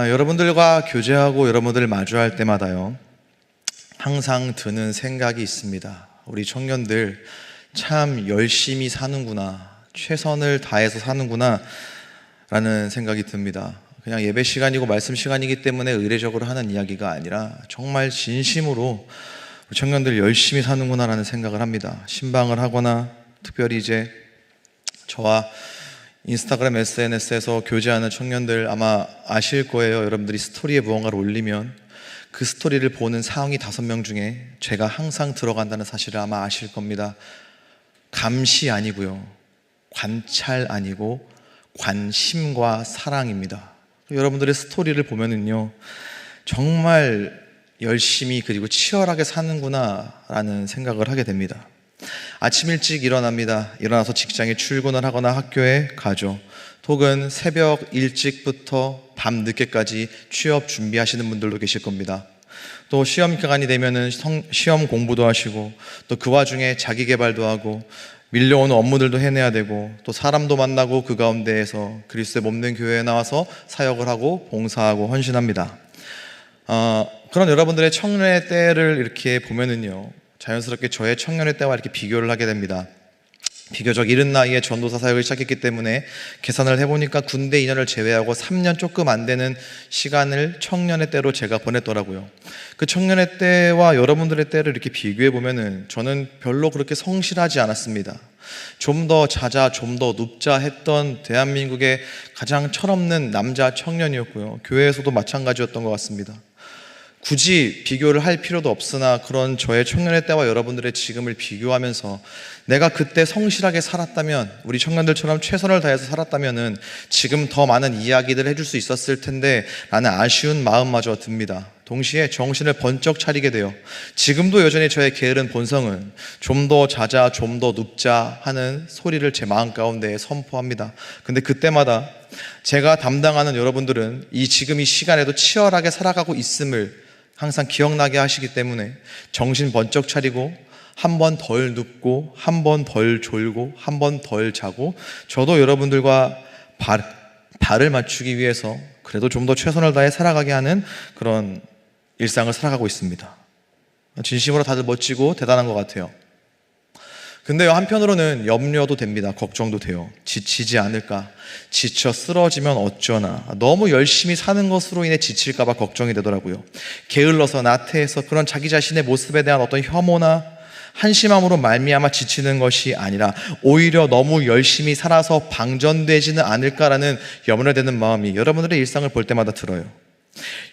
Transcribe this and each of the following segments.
여러분들과 교제하고 여러분들을 마주할 때마다요, 항상 드는 생각이 있습니다. 우리 청년들 참 열심히 사는구나, 최선을 다해서 사는구나 라는 생각이 듭니다. 그냥 예배 시간이고 말씀 시간이기 때문에 의례적으로 하는 이야기가 아니라 정말 진심으로 우리 청년들 열심히 사는구나 라는 생각을 합니다. 신방을 하거나 특별히 이제 저와 인스타그램 SNS에서 교제하는 청년들 아마 아실 거예요. 여러분들이 스토리에 무언가를 올리면 그 스토리를 보는 상위 5명 중에 제가 항상 들어간다는 사실을 아마 아실 겁니다. 감시 아니고요, 관찰 아니고 관심과 사랑입니다. 여러분들의 스토리를 보면은요, 정말 열심히 그리고 치열하게 사는구나 라는 생각을 하게 됩니다. 아침 일찍 일어납니다. 일어나서 직장에 출근을 하거나 학교에 가죠. 혹은 새벽 일찍부터 밤 늦게까지 취업 준비하시는 분들도 계실 겁니다. 또 시험 기간이 되면은 시험 공부도 하시고, 또 그 와중에 자기 개발도 하고, 밀려오는 업무들도 해내야 되고, 또 사람도 만나고, 그 가운데에서 그리스도의 몸된 교회에 나와서 사역을 하고 봉사하고 헌신합니다. 그런 여러분들의 청년의 때를 이렇게 보면은요, 자연스럽게 저의 청년의 때와 이렇게 비교를 하게 됩니다. 비교적 이른 나이에 전도사 사역을 시작했기 때문에 계산을 해보니까 군대 2년을 제외하고 3년 조금 안 되는 시간을 청년의 때로 제가 보냈더라고요. 그 청년의 때와 여러분들의 때를 이렇게 비교해 보면은 저는 별로 그렇게 성실하지 않았습니다. 좀 더 자자, 좀 더 눕자 했던 대한민국의 가장 철없는 남자 청년이었고요. 교회에서도 마찬가지였던 것 같습니다. 굳이 비교를 할 필요도 없으나 그런 저의 청년의 때와 여러분들의 지금을 비교하면서 내가 그때 성실하게 살았다면, 우리 청년들처럼 최선을 다해서 살았다면은 지금 더 많은 이야기들을 해줄 수 있었을 텐데 라는 아쉬운 마음마저 듭니다. 동시에 정신을 번쩍 차리게 돼요. 지금도 여전히 저의 게으른 본성은 좀 더 자자, 좀 더 눕자 하는 소리를 제 마음 가운데 선포합니다. 근데 그때마다 제가 담당하는 여러분들은 지금 이 시간에도 치열하게 살아가고 있음을 항상 기억나게 하시기 때문에 정신 번쩍 차리고 한 번 덜 눕고 한 번 덜 졸고 한 번 덜 자고, 저도 여러분들과 발을 맞추기 위해서 그래도 좀 더 최선을 다해 살아가게 하는 그런 일상을 살아가고 있습니다. 진심으로 다들 멋지고 대단한 것 같아요. 근데요, 한편으로는 염려도 됩니다. 걱정도 돼요. 지치지 않을까? 지쳐 쓰러지면 어쩌나? 너무 열심히 사는 것으로 인해 지칠까 봐 걱정이 되더라고요. 게을러서 나태해서 그런 자기 자신의 모습에 대한 어떤 혐오나 한심함으로 말미암아 지치는 것이 아니라 오히려 너무 열심히 살아서 방전되지는 않을까라는 염려되는 마음이 여러분들의 일상을 볼 때마다 들어요.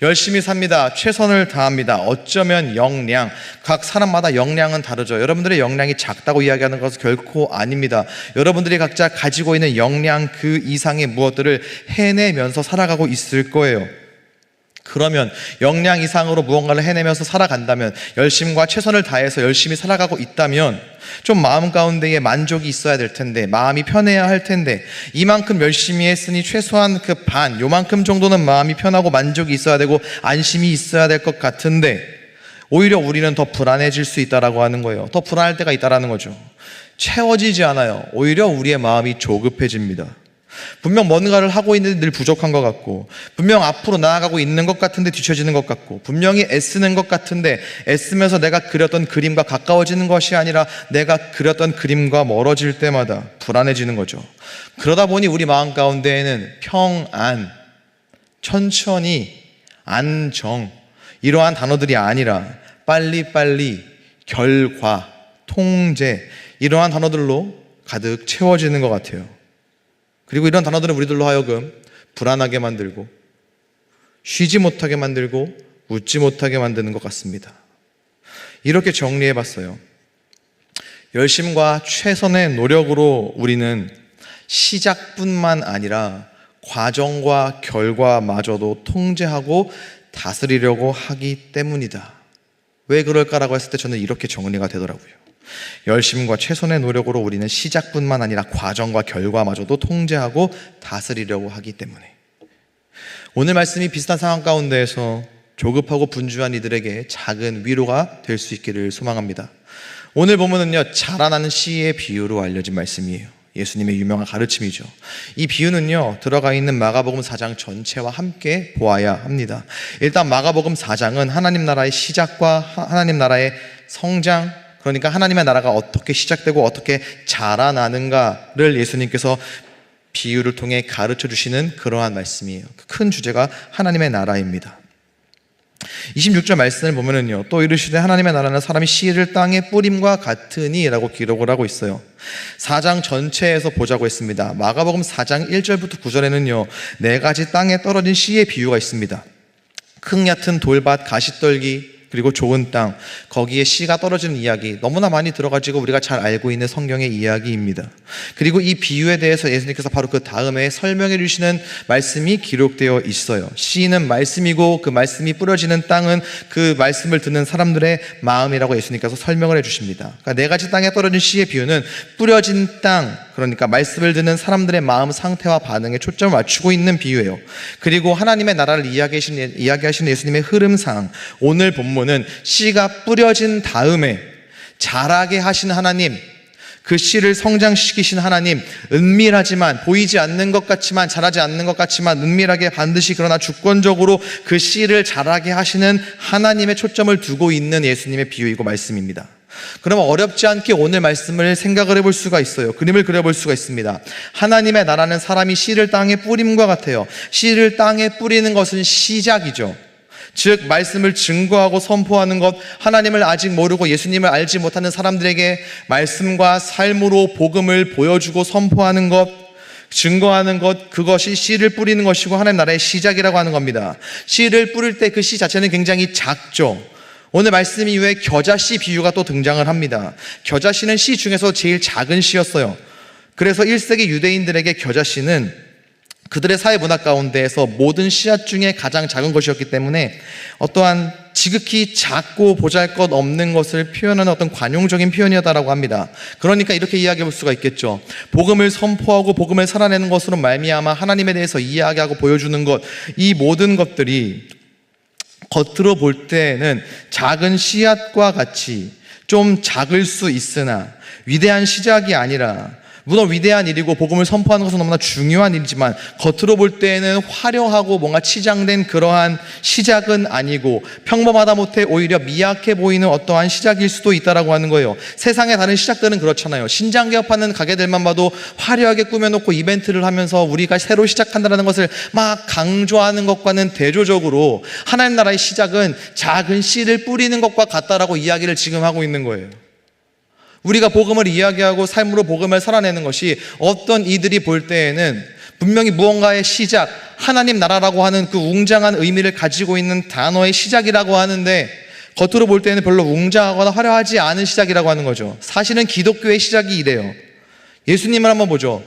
열심히 삽니다. 최선을 다합니다. 어쩌면 역량, 각 사람마다 역량은 다르죠. 여러분들의 역량이 작다고 이야기하는 것은 결코 아닙니다. 여러분들이 각자 가지고 있는 역량 그 이상의 무엇들을 해내면서 살아가고 있을 거예요. 그러면 역량 이상으로 무언가를 해내면서 살아간다면, 열심과 최선을 다해서 열심히 살아가고 있다면 좀 마음 가운데에 만족이 있어야 될 텐데, 마음이 편해야 할 텐데, 이만큼 열심히 했으니 최소한 그 반, 요만큼 정도는 마음이 편하고 만족이 있어야 되고 안심이 있어야 될 것 같은데, 오히려 우리는 더 불안해질 수 있다라고 하는 거예요. 더 불안할 때가 있다라는 거죠. 채워지지 않아요. 오히려 우리의 마음이 조급해집니다. 분명 뭔가를 하고 있는데 늘 부족한 것 같고, 분명 앞으로 나아가고 있는 것 같은데 뒤처지는 것 같고, 분명히 애쓰는 것 같은데 애쓰면서 내가 그렸던 그림과 가까워지는 것이 아니라 내가 그렸던 그림과 멀어질 때마다 불안해지는 거죠. 그러다 보니 우리 마음 가운데에는 평안, 천천히, 안정, 이러한 단어들이 아니라 빨리빨리, 결과, 통제, 이러한 단어들로 가득 채워지는 것 같아요. 그리고 이런 단어들은 우리들로 하여금 불안하게 만들고, 쉬지 못하게 만들고, 웃지 못하게 만드는 것 같습니다. 이렇게 정리해봤어요. 열심과 최선의 노력으로 우리는 시작뿐만 아니라 과정과 결과마저도 통제하고 다스리려고 하기 때문이다. 왜 그럴까라고 했을 때 저는 이렇게 정리가 되더라고요. 열심과 최선의 노력으로 우리는 시작뿐만 아니라 과정과 결과마저도 통제하고 다스리려고 하기 때문에. 오늘 말씀이 비슷한 상황 가운데에서 조급하고 분주한 이들에게 작은 위로가 될 수 있기를 소망합니다. 오늘 보면은요, 자라나는 씨의 비유로 알려진 말씀이에요. 예수님의 유명한 가르침이죠. 이 비유는요, 들어가 있는 마가복음 4장 전체와 함께 보아야 합니다. 일단 마가복음 4장은 하나님 나라의 시작과 하나님 나라의 성장, 그러니까 하나님의 나라가 어떻게 시작되고 어떻게 자라나는가를 예수님께서 비유를 통해 가르쳐 주시는 그러한 말씀이에요. 큰 주제가 하나님의 나라입니다. 26절 말씀을 보면은요, 또 이르시되 하나님의 나라는 사람이 씨를 땅에 뿌림과 같으니 라고 기록을 하고 있어요. 4장 전체에서 보자고 했습니다. 마가복음 4장 1절부터 9절에는요 4가지 땅에 떨어진 씨의 비유가 있습니다. 큰 얕은 돌밭, 가시떨기, 그리고 좋은 땅, 거기에 씨가 떨어지는 이야기 너무나 많이 들어가지고 우리가 잘 알고 있는 성경의 이야기입니다. 그리고 이 비유에 대해서 예수님께서 바로 그 다음에 설명해 주시는 말씀이 기록되어 있어요. 씨는 말씀이고 그 말씀이 뿌려지는 땅은 그 말씀을 듣는 사람들의 마음이라고 예수님께서 설명을 해 주십니다. 그러니까 4가지 땅에 떨어진 씨의 비유는 뿌려진 땅, 그러니까 말씀을 듣는 사람들의 마음 상태와 반응에 초점을 맞추고 있는 비유예요. 그리고 하나님의 나라를 이야기하시는 예수님의 흐름상 오늘 본문은 씨가 뿌려진 다음에 자라게 하신 하나님, 그 씨를 성장시키신 하나님, 은밀하지만 보이지 않는 것 같지만 자라지 않는 것 같지만 은밀하게 반드시 그러나 주권적으로 그 씨를 자라게 하시는 하나님의 초점을 두고 있는 예수님의 비유이고 말씀입니다. 그러면 어렵지 않게 오늘 말씀을 생각을 해볼 수가 있어요. 그림을 그려볼 수가 있습니다. 하나님의 나라는 사람이 씨를 땅에 뿌림과 같아요. 씨를 땅에 뿌리는 것은 시작이죠. 즉 말씀을 증거하고 선포하는 것, 하나님을 아직 모르고 예수님을 알지 못하는 사람들에게 말씀과 삶으로 복음을 보여주고 선포하는 것, 증거하는 것, 그것이 씨를 뿌리는 것이고 하나님 나라의 시작이라고 하는 겁니다. 씨를 뿌릴 때 그 씨 자체는 굉장히 작죠. 오늘 말씀 이후에 겨자씨 비유가 또 등장을 합니다. 겨자씨는 씨 중에서 제일 작은 씨였어요. 그래서 1세기 유대인들에게 겨자씨는 그들의 사회 문화 가운데에서 모든 씨앗 중에 가장 작은 것이었기 때문에 어떠한 지극히 작고 보잘것없는 것을 표현하는 어떤 관용적인 표현이었다라고 합니다. 그러니까 이렇게 이야기해 볼 수가 있겠죠. 복음을 선포하고 복음을 살아내는 것으로 말미암아 하나님에 대해서 이야기하고 보여주는 것, 이 모든 것들이 겉으로 볼 때는 작은 씨앗과 같이 좀 작을 수 있으나 위대한 시작이 아니라, 물론 위대한 일이고 복음을 선포하는 것은 너무나 중요한 일이지만 겉으로 볼 때에는 화려하고 뭔가 치장된 그러한 시작은 아니고 평범하다 못해 오히려 미약해 보이는 어떠한 시작일 수도 있다라고 하는 거예요. 세상의 다른 시작들은 그렇잖아요. 신장 개업하는 가게들만 봐도 화려하게 꾸며놓고 이벤트를 하면서 우리가 새로 시작한다는 것을 막 강조하는 것과는 대조적으로 하나님 나라의 시작은 작은 씨를 뿌리는 것과 같다라고 이야기를 지금 하고 있는 거예요. 우리가 복음을 이야기하고 삶으로 복음을 살아내는 것이 어떤 이들이 볼 때에는 분명히 무언가의 시작, 하나님 나라라고 하는 그 웅장한 의미를 가지고 있는 단어의 시작이라고 하는데 겉으로 볼 때는 별로 웅장하거나 화려하지 않은 시작이라고 하는 거죠. 사실은 기독교의 시작이 이래요. 예수님을 한번 보죠.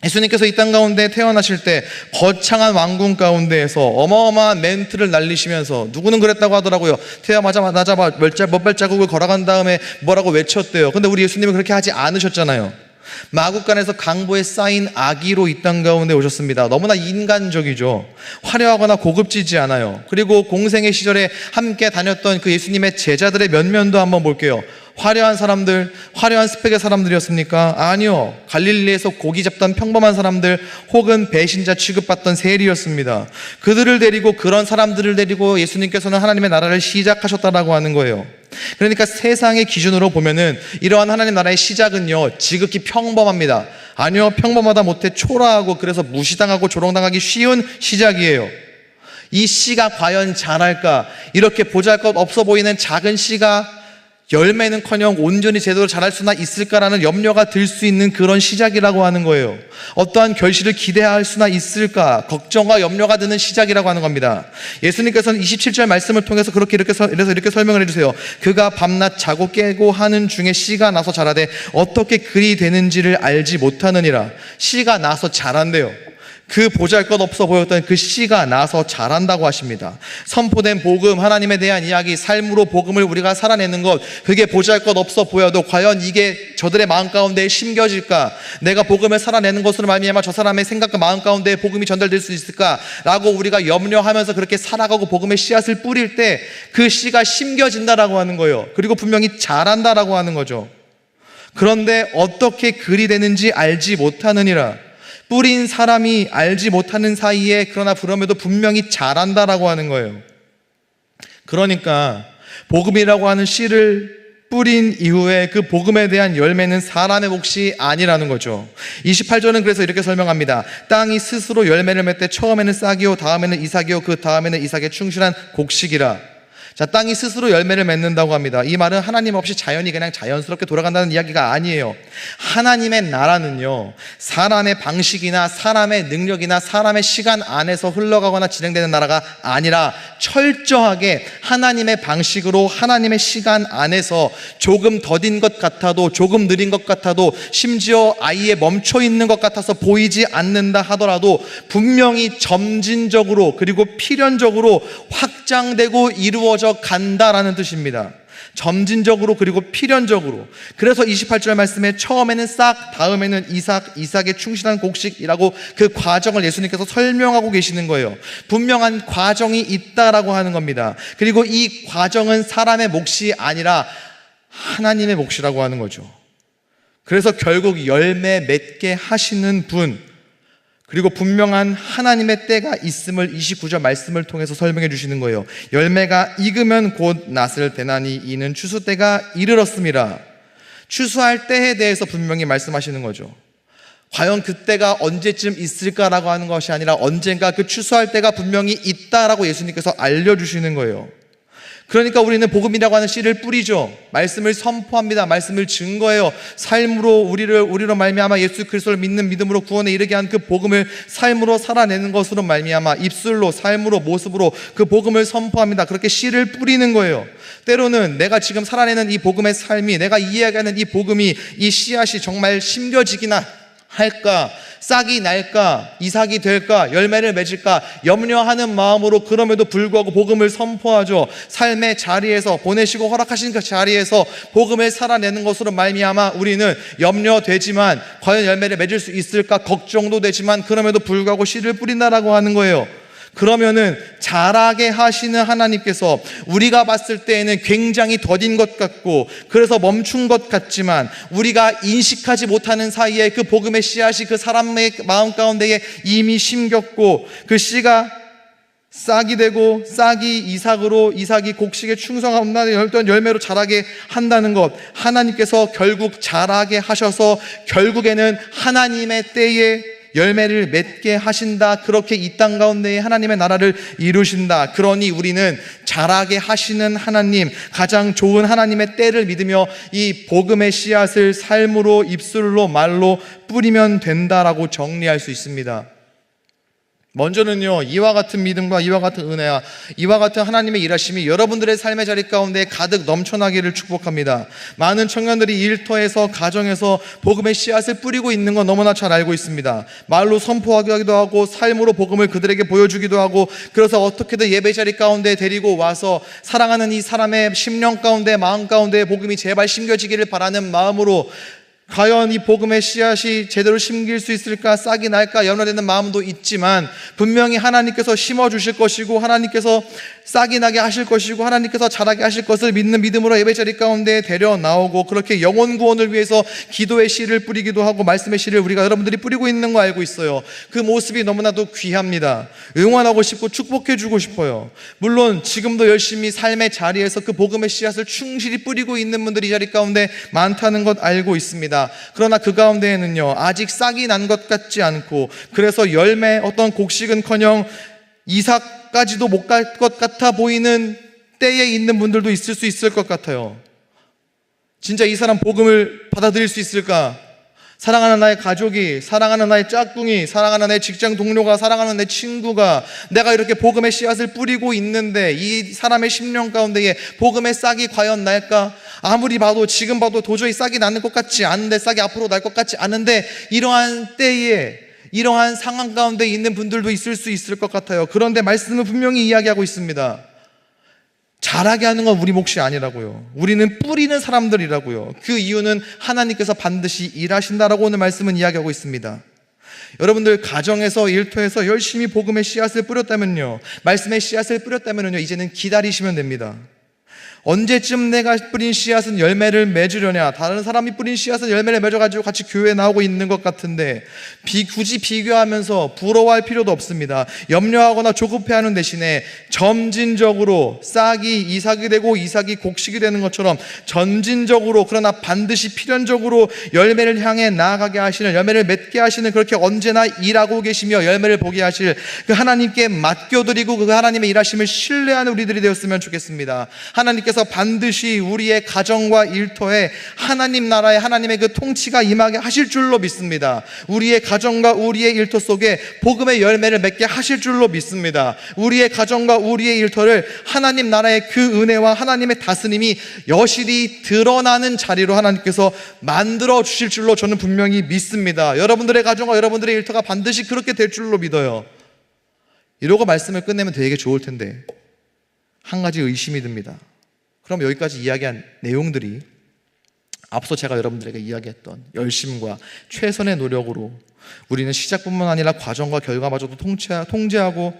예수님께서 이 땅 가운데 태어나실 때 거창한 왕궁 가운데에서 어마어마한 멘트를 날리시면서, 누구는 그랬다고 하더라고요. 태어나자마자 몇 발자국을 걸어간 다음에 뭐라고 외쳤대요. 근데 우리 예수님은 그렇게 하지 않으셨잖아요. 마국간에서 강보에 쌓인 아기로 이 땅 가운데 오셨습니다. 너무나 인간적이죠. 화려하거나 고급지지 않아요. 그리고 공생의 시절에 함께 다녔던 그 예수님의 제자들의 면면도 한번 볼게요. 화려한 사람들, 화려한 스펙의 사람들이었습니까? 아니요. 갈릴리에서 고기 잡던 평범한 사람들, 혹은 배신자 취급받던 세리였습니다. 그들을 데리고, 그런 사람들을 데리고 예수님께서는 하나님의 나라를 시작하셨다라고 하는 거예요. 그러니까 세상의 기준으로 보면은 이러한 하나님 나라의 시작은요 지극히 평범합니다. 아니요, 평범하다 못해 초라하고 그래서 무시당하고 조롱당하기 쉬운 시작이에요. 이 씨가 과연 자랄까? 이렇게 보잘것없어 보이는 작은 씨가 열매는커녕 온전히 제대로 자랄 수나 있을까라는 염려가 들 수 있는 그런 시작이라고 하는 거예요. 어떠한 결실을 기대할 수나 있을까 걱정과 염려가 드는 시작이라고 하는 겁니다. 예수님께서는 27절 말씀을 통해서 이렇게 설명을 해주세요. 그가 밤낮 자고 깨고 하는 중에 씨가 나서 자라되 어떻게 그리 되는지를 알지 못하느니라. 씨가 나서 자란대요. 그 보잘것없어 보였던 그 씨가 나서 자란다고 하십니다. 선포된 복음, 하나님에 대한 이야기, 삶으로 복음을 우리가 살아내는 것, 그게 보잘것없어 보여도 과연 이게 저들의 마음 가운데 심겨질까? 내가 복음을 살아내는 것으로 말미암아 저 사람의 생각과 마음 가운데 복음이 전달될 수 있을까? 라고 우리가 염려하면서 그렇게 살아가고 복음의 씨앗을 뿌릴 때 그 씨가 심겨진다라고 하는 거예요. 그리고 분명히 자란다라고 하는 거죠. 그런데 어떻게 그리 되는지 알지 못하느니라. 뿌린 사람이 알지 못하는 사이에 그러나 그럼에도 분명히 자란다라고 하는 거예요. 그러니까 복음이라고 하는 씨를 뿌린 이후에 그 복음에 대한 열매는 사람의 몫이 아니라는 거죠. 28절은 그래서 이렇게 설명합니다. 땅이 스스로 열매를 맺되 처음에는 싹이요 다음에는 이삭이요 그 다음에는 이삭의 충실한 곡식이라. 자, 땅이 스스로 열매를 맺는다고 합니다. 이 말은 하나님 없이 자연이 그냥 자연스럽게 돌아간다는 이야기가 아니에요. 하나님의 나라는요, 사람의 방식이나 사람의 능력이나 사람의 시간 안에서 흘러가거나 진행되는 나라가 아니라 철저하게 하나님의 방식으로 하나님의 시간 안에서 조금 더딘 것 같아도, 조금 느린 것 같아도, 심지어 아예 멈춰 있는 것 같아서 보이지 않는다 하더라도 분명히 점진적으로 그리고 필연적으로 확장되고 이루어져 간다라는 뜻입니다. 점진적으로 그리고 필연적으로. 그래서 28절 말씀에 처음에는 싹, 다음에는 이삭, 이삭의 충실한 곡식이라고 그 과정을 예수님께서 설명하고 계시는 거예요. 분명한 과정이 있다라고 하는 겁니다. 그리고 이 과정은 사람의 몫이 아니라 하나님의 몫이라고 하는 거죠. 그래서 결국 열매 맺게 하시는 분, 그리고 분명한 하나님의 때가 있음을 29절 말씀을 통해서 설명해 주시는 거예요. 열매가 익으면 곧 낫을 되나니 이는 추수 때가 이르렀음이라. 추수할 때에 대해서 분명히 말씀하시는 거죠. 과연 그때가 언제쯤 있을까라고 하는 것이 아니라 언젠가 그 추수할 때가 분명히 있다라고 예수님께서 알려주시는 거예요. 그러니까 우리는 복음이라고 하는 씨를 뿌리죠. 말씀을 선포합니다. 말씀을 증거해요. 삶으로 우리로 말미암아 예수 그리스도를 믿는 믿음으로 구원에 이르게 한 그 복음을 삶으로 살아내는 것으로 말미암아 입술로, 삶으로, 모습으로 그 복음을 선포합니다. 그렇게 씨를 뿌리는 거예요. 때로는 내가 지금 살아내는 이 복음의 삶이, 내가 이해하는 이 복음이, 이 씨앗이 정말 심겨지기나 할까, 싹이 날까, 이삭이 될까, 열매를 맺을까 염려하는 마음으로 그럼에도 불구하고 복음을 선포하죠. 삶의 자리에서, 보내시고 허락하신 그 자리에서 복음을 살아내는 것으로 말미암아 우리는 염려되지만 과연 열매를 맺을 수 있을까 걱정도 되지만 그럼에도 불구하고 씨를 뿌린다라고 하는 거예요. 그러면은 자라게 하시는 하나님께서 우리가 봤을 때에는 굉장히 더딘 것 같고 그래서 멈춘 것 같지만 우리가 인식하지 못하는 사이에 그 복음의 씨앗이 그 사람의 마음 가운데에 이미 심겼고 그 씨가 싹이 되고 싹이 이삭으로, 이삭이 곡식에 충성하는 열매로 자라게 한다는 것, 하나님께서 결국 자라게 하셔서 결국에는 하나님의 때에 열매를 맺게 하신다. 그렇게 이 땅 가운데에 하나님의 나라를 이루신다. 그러니 우리는 자라게 하시는 하나님, 가장 좋은 하나님의 때를 믿으며 이 복음의 씨앗을 삶으로, 입술로, 말로 뿌리면 된다라고 정리할 수 있습니다. 먼저는요, 이와 같은 믿음과 이와 같은 은혜와 이와 같은 하나님의 일하심이 여러분들의 삶의 자리 가운데 가득 넘쳐나기를 축복합니다. 많은 청년들이 일터에서, 가정에서 복음의 씨앗을 뿌리고 있는 건 너무나 잘 알고 있습니다. 말로 선포하기도 하고 삶으로 복음을 그들에게 보여주기도 하고 그래서 어떻게든 예배 자리 가운데 데리고 와서 사랑하는 이 사람의 심령 가운데, 마음 가운데 복음이 제발 심겨지기를 바라는 마음으로 과연 이 복음의 씨앗이 제대로 심길 수 있을까, 싹이 날까 염려되는 마음도 있지만 분명히 하나님께서 심어주실 것이고 하나님께서 싹이 나게 하실 것이고 하나님께서 자라게 하실 것을 믿는 믿음으로 예배자리 가운데 데려 나오고 그렇게 영혼 구원을 위해서 기도의 씨를 뿌리기도 하고 말씀의 씨를 우리가 여러분들이 뿌리고 있는 거 알고 있어요. 그 모습이 너무나도 귀합니다. 응원하고 싶고 축복해주고 싶어요. 물론 지금도 열심히 삶의 자리에서 그 복음의 씨앗을 충실히 뿌리고 있는 분들이 이 자리 가운데 많다는 것 알고 있습니다. 그러나 그 가운데에는요, 아직 싹이 난 것 같지 않고 그래서 열매, 어떤 곡식은커녕 이삭까지도 못 갈 것 같아 보이는 때에 있는 분들도 있을 수 있을 것 같아요. 진짜 이 사람 복음을 받아들일 수 있을까? 사랑하는 나의 가족이, 사랑하는 나의 짝꿍이, 사랑하는 내 직장 동료가, 사랑하는 내 친구가 내가 이렇게 복음의 씨앗을 뿌리고 있는데 이 사람의 심령 가운데에 복음의 싹이 과연 날까? 아무리 봐도 지금 봐도 도저히 싹이 나는 것 같지 않은데, 싹이 앞으로 날 것 같지 않은데 이러한 때에 이러한 상황 가운데 있는 분들도 있을 수 있을 것 같아요. 그런데 말씀은 분명히 이야기하고 있습니다. 자라게 하는 건 우리 몫이 아니라고요. 우리는 뿌리는 사람들이라고요. 그 이유는 하나님께서 반드시 일하신다라고 오늘 말씀은 이야기하고 있습니다. 여러분들 가정에서, 일터에서 열심히 복음의 씨앗을 뿌렸다면요, 말씀의 씨앗을 뿌렸다면요, 이제는 기다리시면 됩니다. 언제쯤 내가 뿌린 씨앗은 열매를 맺으려냐? 다른 사람이 뿌린 씨앗은 열매를 맺어가지고 같이 교회에 나오고 있는 것 같은데 굳이 비교하면서 부러워할 필요도 없습니다. 염려하거나 조급해하는 대신에 점진적으로 싹이 이삭이 되고 이삭이 곡식이 되는 것처럼 점진적으로, 그러나 반드시 필연적으로 열매를 향해 나아가게 하시는, 열매를 맺게 하시는, 그렇게 언제나 일하고 계시며 열매를 보게 하실 그 하나님께 맡겨드리고 그 하나님의 일하심을 신뢰하는 우리들이 되었으면 좋겠습니다. 하나님께서 반드시 우리의 가정과 일터에 하나님 나라의 하나님의 그 통치가 임하게 하실 줄로 믿습니다. 우리의 가정과 우리의 일터 속에 복음의 열매를 맺게 하실 줄로 믿습니다. 우리의 가정과 우리의 일터를 하나님 나라의 그 은혜와 하나님의 다스림이 여실히 드러나는 자리로 하나님께서 만들어 주실 줄로 저는 분명히 믿습니다. 여러분들의 가정과 여러분들의 일터가 반드시 그렇게 될 줄로 믿어요. 이러고 말씀을 끝내면 되게 좋을 텐데 한 가지 의심이 듭니다. 그럼 여기까지 이야기한 내용들이 앞서 제가 여러분들에게 이야기했던 열심과 최선의 노력으로 우리는 시작뿐만 아니라 과정과 결과마저도 통제하고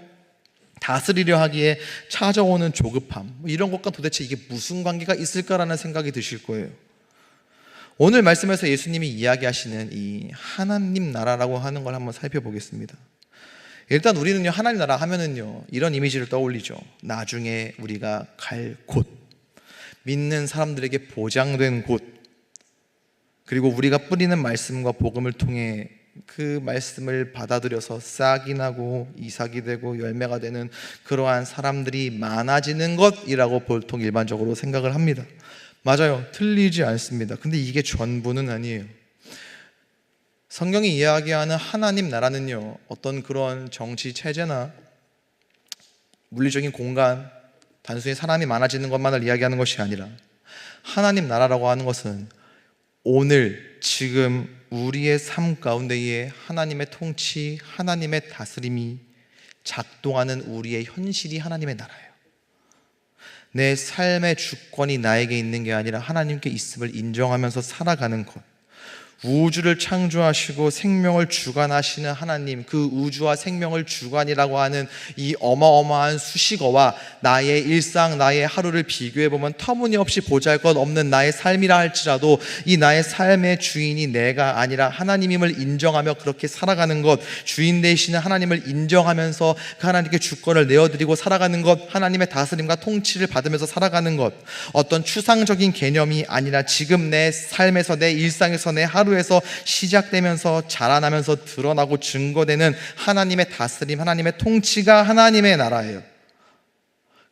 다스리려 하기에 찾아오는 조급함, 이런 것과 도대체 이게 무슨 관계가 있을까라는 생각이 드실 거예요. 오늘 말씀에서 예수님이 이야기하시는 이 하나님 나라라고 하는 걸 한번 살펴보겠습니다. 일단 우리는요, 하나님 나라 하면은요, 이런 이미지를 떠올리죠. 나중에 우리가 갈 곳, 믿는 사람들에게 보장된 곳, 그리고 우리가 뿌리는 말씀과 복음을 통해 그 말씀을 받아들여서 싹이 나고 이삭이 되고 열매가 되는 그러한 사람들이 많아지는 것이라고 보통 일반적으로 생각을 합니다. 맞아요. 틀리지 않습니다. 근데 이게 전부는 아니에요. 성경이 이야기하는 하나님 나라는요, 어떤 그런 정치 체제나 물리적인 공간, 단순히 사람이 많아지는 것만을 이야기하는 것이 아니라 하나님 나라라고 하는 것은 오늘 지금 우리의 삶 가운데에 하나님의 통치, 하나님의 다스림이 작동하는 우리의 현실이 하나님의 나라예요. 내 삶의 주권이 나에게 있는 게 아니라 하나님께 있음을 인정하면서 살아가는 것. 우주를 창조하시고 생명을 주관하시는 하나님, 그 우주와 생명을 주관이라고 하는 이 어마어마한 수식어와 나의 일상, 나의 하루를 비교해보면 터무니없이 보잘것없는 나의 삶이라 할지라도 이 나의 삶의 주인이 내가 아니라 하나님임을 인정하며 그렇게 살아가는 것, 주인 되시는 하나님을 인정하면서 그 하나님께 주권을 내어드리고 살아가는 것, 하나님의 다스림과 통치를 받으면서 살아가는 것, 어떤 추상적인 개념이 아니라 지금 내 삶에서, 내 일상에서, 내 하루에서 시작되면서 자라나면서 드러나고 증거되는 하나님의 다스림, 하나님의 통치가 하나님의 나라예요.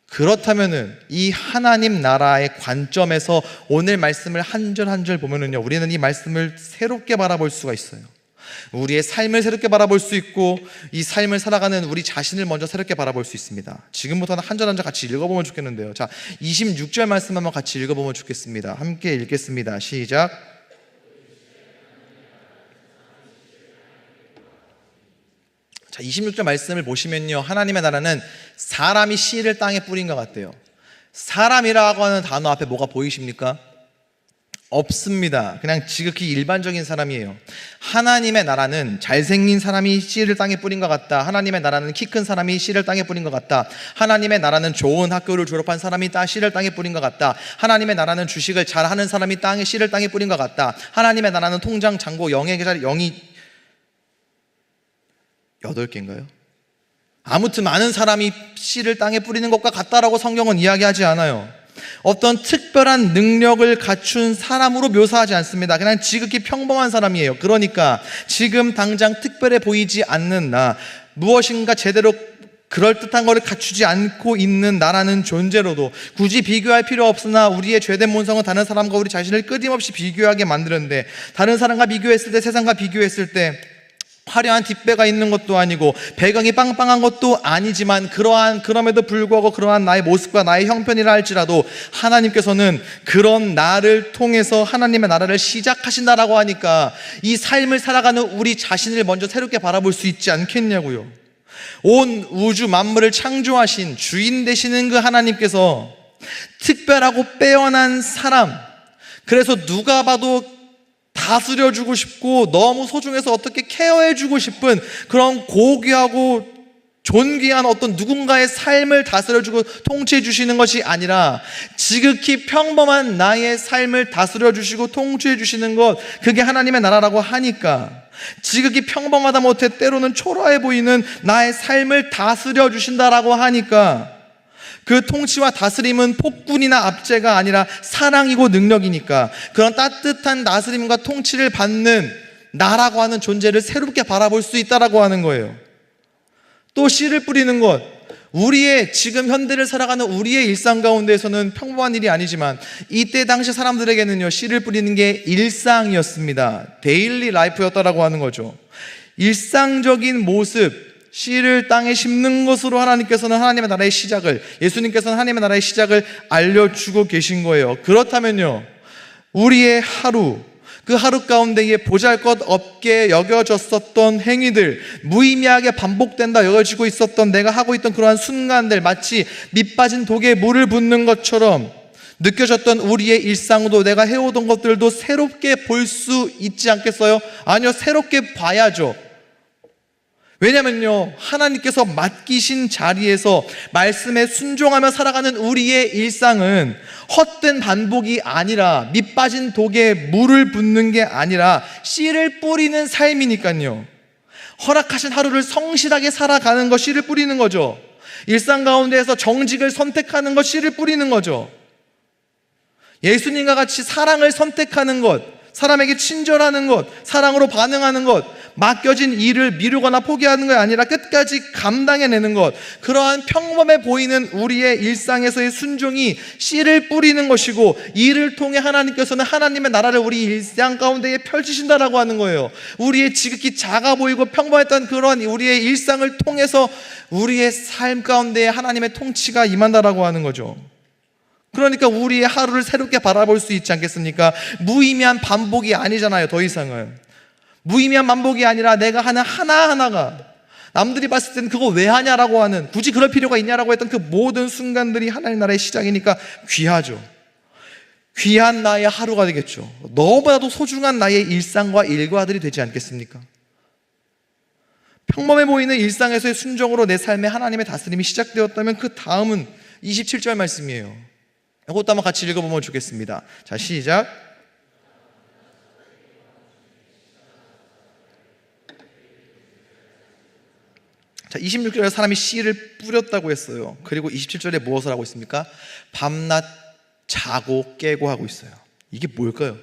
그렇다면은 이 하나님 나라의 관점에서 오늘 말씀을 한 절 한 절 보면은요, 우리는 이 말씀을 새롭게 바라볼 수가 있어요. 우리의 삶을 새롭게 바라볼 수 있고 이 삶을 살아가는 우리 자신을 먼저 새롭게 바라볼 수 있습니다. 지금부터는 한 절 한 절 같이 읽어보면 좋겠는데요. 자, 26절 말씀 한번 같이 읽어보면 좋겠습니다. 함께 읽겠습니다. 시작. 자, 26절 말씀을 보시면요, 하나님의 나라는 사람이 씨를 땅에 뿌린 것 같아요. 사람이라고 하는 단어 앞에 뭐가 보이십니까? 없습니다. 그냥 지극히 일반적인 사람이에요. 하나님의 나라는 잘생긴 사람이 씨를 땅에 뿌린 것 같다. 하나님의 나라는 키 큰 사람이 씨를 땅에 뿌린 것 같다. 하나님의 나라는 좋은 학교를 졸업한 사람이 씨를 땅에 뿌린 것 같다. 하나님의 나라는 주식을 잘하는 사람이 씨를 땅에 뿌린 것 같다. 하나님의 나라는 통장, 잔고, 영의 계좌, 영이 8개인가요? 아무튼 많은 사람이 씨를 땅에 뿌리는 것과 같다라고 성경은 이야기하지 않아요. 어떤 특별한 능력을 갖춘 사람으로 묘사하지 않습니다. 그냥 지극히 평범한 사람이에요. 그러니까 지금 당장 특별해 보이지 않는 나, 무엇인가 제대로 그럴듯한 것을 갖추지 않고 있는 나라는 존재로도 굳이 비교할 필요 없으나 우리의 죄된 본성은 다른 사람과 우리 자신을 끊임없이 비교하게 만드는데, 다른 사람과 비교했을 때, 세상과 비교했을 때 화려한 뒷배가 있는 것도 아니고 배경이 빵빵한 것도 아니지만 그럼에도 불구하고 그러한 나의 모습과 나의 형편이라 할지라도 하나님께서는 그런 나를 통해서 하나님의 나라를 시작하신다라고 하니까 이 삶을 살아가는 우리 자신을 먼저 새롭게 바라볼 수 있지 않겠냐고요. 온 우주 만물을 창조하신 주인 되시는 그 하나님께서 특별하고 빼어난 사람, 그래서 누가 봐도 다스려주고 싶고 너무 소중해서 어떻게 케어해주고 싶은 그런 고귀하고 존귀한 어떤 누군가의 삶을 다스려주고 통치해주시는 것이 아니라 지극히 평범한 나의 삶을 다스려주시고 통치해주시는 것, 그게 하나님의 나라라고 하니까, 지극히 평범하다 못해 때로는 초라해 보이는 나의 삶을 다스려주신다라고 하니까, 그 통치와 다스림은 폭군이나 압제가 아니라 사랑이고 능력이니까, 그런 따뜻한 다스림과 통치를 받는 나라고 하는 존재를 새롭게 바라볼 수 있다라고 하는 거예요. 또 씨를 뿌리는 것, 우리의 지금 현대를 살아가는 우리의 일상 가운데에서는 평범한 일이 아니지만, 이때 당시 사람들에게는요, 씨를 뿌리는 게 일상이었습니다. 데일리 라이프였다라고 하는 거죠. 일상적인 모습, 씨를 땅에 심는 것으로 하나님께서는 하나님의 나라의 시작을, 예수님께서는 하나님의 나라의 시작을 알려주고 계신 거예요. 그렇다면요, 우리의 하루, 그 하루 가운데에 보잘것없게 여겨졌었던 행위들, 무의미하게 반복된다 여겨지고 있었던 내가 하고 있던 그러한 순간들, 마치 밑빠진 독에 물을 붓는 것처럼 느껴졌던 우리의 일상도, 내가 해오던 것들도 새롭게 볼 수 있지 않겠어요? 아니요, 새롭게 봐야죠. 왜냐면요, 하나님께서 맡기신 자리에서 말씀에 순종하며 살아가는 우리의 일상은 헛된 반복이 아니라, 밑빠진 독에 물을 붓는 게 아니라 씨를 뿌리는 삶이니까요. 허락하신 하루를 성실하게 살아가는 것, 씨를 뿌리는 거죠. 일상 가운데에서 정직을 선택하는 것, 씨를 뿌리는 거죠. 예수님과 같이 사랑을 선택하는 것, 사람에게 친절하는 것, 사랑으로 반응하는 것, 맡겨진 일을 미루거나 포기하는 것이 아니라 끝까지 감당해내는 것, 그러한 평범해 보이는 우리의 일상에서의 순종이 씨를 뿌리는 것이고, 이를 통해 하나님께서는 하나님의 나라를 우리 일상 가운데에 펼치신다라고 하는 거예요. 우리의 지극히 작아 보이고 평범했던 그런 우리의 일상을 통해서 우리의 삶 가운데에 하나님의 통치가 임한다라고 하는 거죠. 그러니까 우리의 하루를 새롭게 바라볼 수 있지 않겠습니까? 무의미한 반복이 아니잖아요. 더 이상은 무의미한 반복이 아니라 내가 하는 하나하나가, 남들이 봤을 때는 그거 왜 하냐라고 하는, 굳이 그럴 필요가 있냐라고 했던 그 모든 순간들이 하나님 나라의 시작이니까 귀하죠. 귀한 나의 하루가 되겠죠. 너무나도 소중한 나의 일상과 일과들이 되지 않겠습니까? 평범해 보이는 일상에서의 순종으로 내 삶에 하나님의 다스림이 시작되었다면, 그 다음은 27절 말씀이에요. 이것도 한번 같이 읽어보면 좋겠습니다. 자, 시작. 자, 26절에 사람이 씨를 뿌렸다고 했어요. 그리고 27절에 무엇을 하고 있습니까? 밤낮 자고 깨고 하고 있어요. 이게 뭘까요?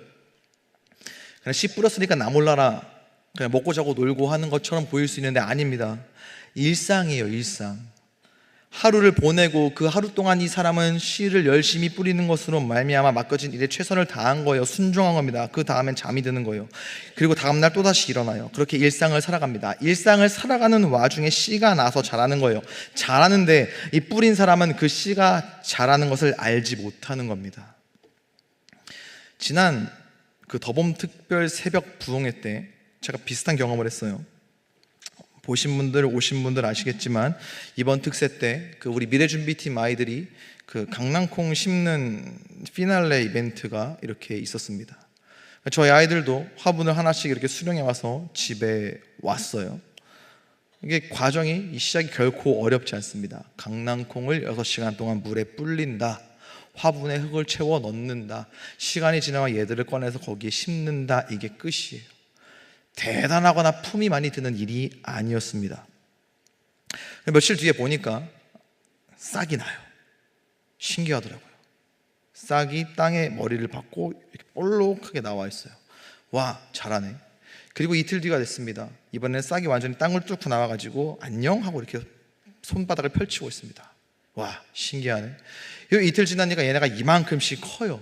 그냥 씨 뿌렸으니까 나 몰라라, 그냥 먹고 자고 놀고 하는 것처럼 보일 수 있는데 아닙니다. 일상이에요, 일상. 하루를 보내고 그 하루 동안 이 사람은 씨를 열심히 뿌리는 것으로 말미암아 맡겨진 일에 최선을 다한 거예요. 순종한 겁니다. 그 다음엔 잠이 드는 거예요. 그리고 다음날 또다시 일어나요. 그렇게 일상을 살아갑니다. 일상을 살아가는 와중에 씨가 나서 자라는 거예요. 자라는데 이 뿌린 사람은 그 씨가 자라는 것을 알지 못하는 겁니다. 지난 그 더봄 특별 새벽 부흥회 때 제가 비슷한 경험을 했어요. 보신 분들, 오신 분들 아시겠지만, 이번 특세 때 그 우리 미래준비팀 아이들이 그 강낭콩 심는 피날레 이벤트가 이렇게 있었습니다. 저희 아이들도 화분을 하나씩 이렇게 수령해 와서 집에 왔어요. 이게 과정이, 이 시작이 결코 어렵지 않습니다. 강낭콩을 6시간 동안 물에 불린다, 화분에 흙을 채워 넣는다, 시간이 지나면 얘들을 꺼내서 거기에 심는다, 이게 끝이에요. 대단하거나 품이 많이 드는 일이 아니었습니다. 며칠 뒤에 보니까 싹이 나요. 신기하더라고요. 싹이 땅에 머리를 박고 이렇게 볼록하게 나와 있어요. 와, 잘하네. 그리고 이틀 뒤가 됐습니다. 이번에는 싹이 완전히 땅을 뚫고 나와가지고 안녕 하고 이렇게 손바닥을 펼치고 있습니다. 와, 신기하네. 이틀 지나니까 얘네가 이만큼씩 커요.